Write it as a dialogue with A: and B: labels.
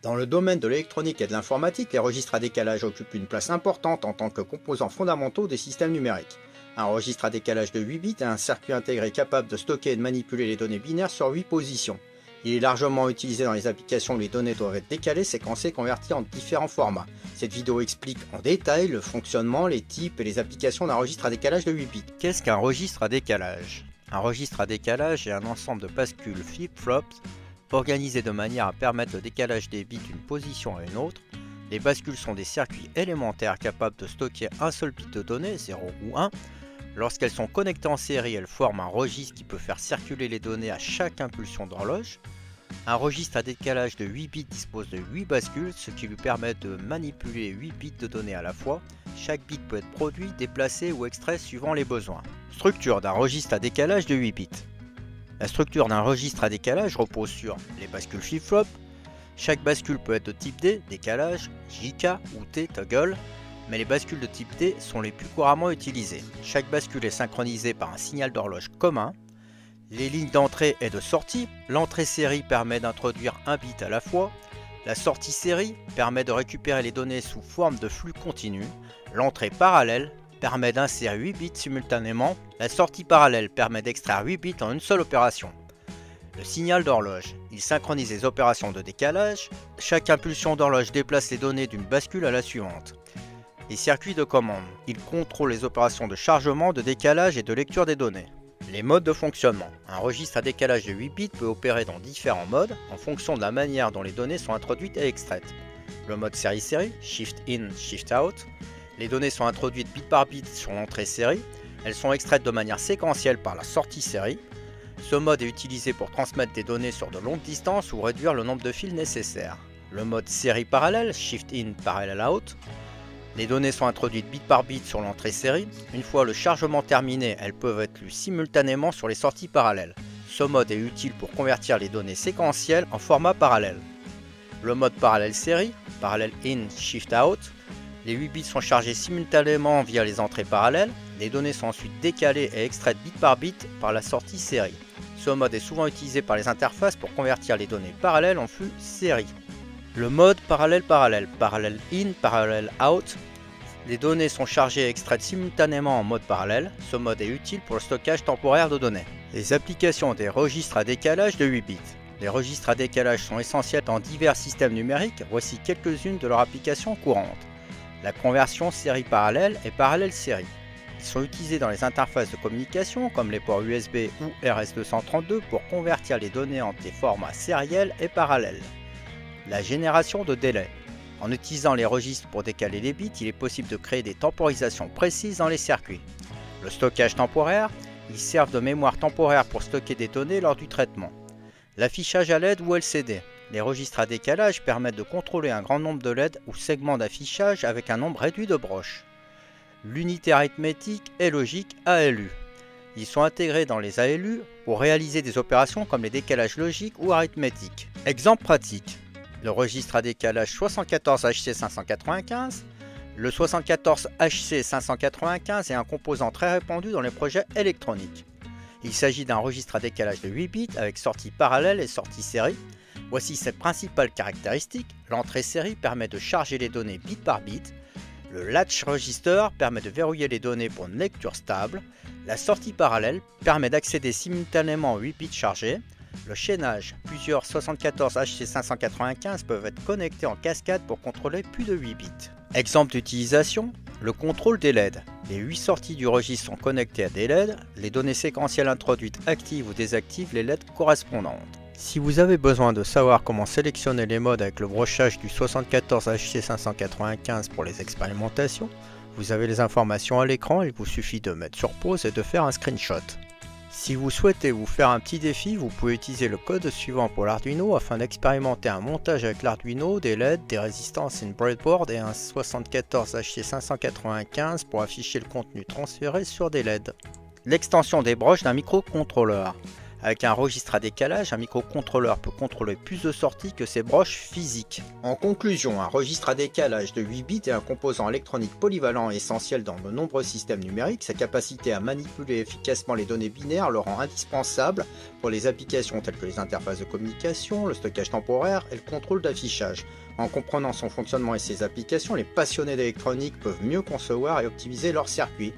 A: Dans le domaine de l'électronique et de l'informatique, les registres à décalage occupent une place importante en tant que composants fondamentaux des systèmes numériques. Un registre à décalage de 8 bits est un circuit intégré capable de stocker et de manipuler les données binaires sur 8 positions. Il est largement utilisé dans les applications où les données doivent être décalées, séquencées et converties en différents formats. Cette vidéo explique en détail le fonctionnement, les types et les applications d'un registre à décalage de 8 bits.
B: Qu'est-ce qu'un registre à décalage? Un registre à décalage est un ensemble de bascules flip-flops organisés de manière à permettre le décalage des bits d'une position à une autre. Les bascules sont des circuits élémentaires capables de stocker un seul bit de données, 0 ou 1. Lorsqu'elles sont connectées en série, elles forment un registre qui peut faire circuler les données à chaque impulsion d'horloge. Un registre à décalage de 8 bits dispose de 8 bascules, ce qui lui permet de manipuler 8 bits de données à la fois. Chaque bit peut être produit, déplacé ou extrait suivant les besoins. Structure d'un registre à décalage de 8 bits. La structure d'un registre à décalage repose sur les bascules flip-flop. Chaque bascule peut être de type D, décalage, JK ou T, toggle, mais les bascules de type D sont les plus couramment utilisées. Chaque bascule est synchronisée par un signal d'horloge commun. Les lignes d'entrée et de sortie. L'entrée série permet d'introduire un bit à la fois. La sortie série permet de récupérer les données sous forme de flux continu. L'entrée parallèle permet d'insérer 8 bits simultanément. La sortie parallèle permet d'extraire 8 bits en une seule opération. Le signal d'horloge. Il synchronise les opérations de décalage. Chaque impulsion d'horloge déplace les données d'une bascule à la suivante. Les circuits de commande. Ils contrôlent les opérations de chargement, de décalage et de lecture des données. Les modes de fonctionnement. Un registre à décalage de 8 bits peut opérer dans différents modes en fonction de la manière dont les données sont introduites et extraites. Le mode série-série, Shift In, Shift Out. Les données sont introduites bit par bit sur l'entrée série. Elles sont extraites de manière séquentielle par la sortie série. Ce mode est utilisé pour transmettre des données sur de longues distances ou réduire le nombre de fils nécessaires. Le mode série parallèle, Shift In, Parallel Out. Les données sont introduites bit par bit sur l'entrée série. Une fois le chargement terminé, elles peuvent être lues simultanément sur les sorties parallèles. Ce mode est utile pour convertir les données séquentielles en format parallèle. Le mode parallèle série, Parallel In, Shift Out. Les 8 bits sont chargés simultanément via les entrées parallèles. Les données sont ensuite décalées et extraites bit par bit par la sortie série. Ce mode est souvent utilisé par les interfaces pour convertir les données parallèles en flux série. Le mode parallèle-parallèle, Parallel In, Parallel Out. Les données sont chargées et extraites simultanément en mode parallèle. Ce mode est utile pour le stockage temporaire de données. Les applications des registres à décalage de 8 bits. Les registres à décalage sont essentiels dans divers systèmes numériques. Voici quelques-unes de leurs applications courantes. La conversion série parallèle et parallèle série. Ils sont utilisés dans les interfaces de communication comme les ports USB ou RS232 pour convertir les données en des formats sériels et parallèles. La génération de délai. En utilisant les registres pour décaler les bits, il est possible de créer des temporisations précises dans les circuits. Le stockage temporaire. Ils servent de mémoire temporaire pour stocker des données lors du traitement. L'affichage à LED ou LCD. Les registres à décalage permettent de contrôler un grand nombre de LED ou segments d'affichage avec un nombre réduit de broches. L'unité arithmétique et logique ALU. Ils sont intégrés dans les ALU pour réaliser des opérations comme les décalages logiques ou arithmétiques. Exemple pratique. Le registre à décalage 74HC595. Le 74HC595 est un composant très répandu dans les projets électroniques. Il s'agit d'un registre à décalage de 8 bits avec sortie parallèle et sortie série. Voici ses principales caractéristiques. L'entrée série permet de charger les données bit par bit. Le latch register permet de verrouiller les données pour une lecture stable. La sortie parallèle permet d'accéder simultanément aux 8 bits chargés. Le chaînage, plusieurs 74HC595 peuvent être connectés en cascade pour contrôler plus de 8 bits. Exemple d'utilisation, le contrôle des LED. Les 8 sorties du registre sont connectées à des LED. Les données séquentielles introduites activent ou désactivent les LED correspondantes. Si vous avez besoin de savoir comment sélectionner les modes avec le brochage du 74HC595 pour les expérimentations, vous avez les informations à l'écran, il vous suffit de mettre sur pause et de faire un screenshot. Si vous souhaitez vous faire un petit défi, vous pouvez utiliser le code suivant pour l'Arduino afin d'expérimenter un montage avec l'Arduino, des LED, des résistances et une breadboard et un 74HC595 pour afficher le contenu transféré sur des LED. L'extension des broches d'un microcontrôleur. Avec un registre à décalage, un microcontrôleur peut contrôler plus de sorties que ses broches physiques.
A: En conclusion, un registre à décalage de 8 bits est un composant électronique polyvalent et essentiel dans de nombreux systèmes numériques. Sa capacité à manipuler efficacement les données binaires le rend indispensable pour les applications telles que les interfaces de communication, le stockage temporaire et le contrôle d'affichage. En comprenant son fonctionnement et ses applications, les passionnés d'électronique peuvent mieux concevoir et optimiser leurs circuits.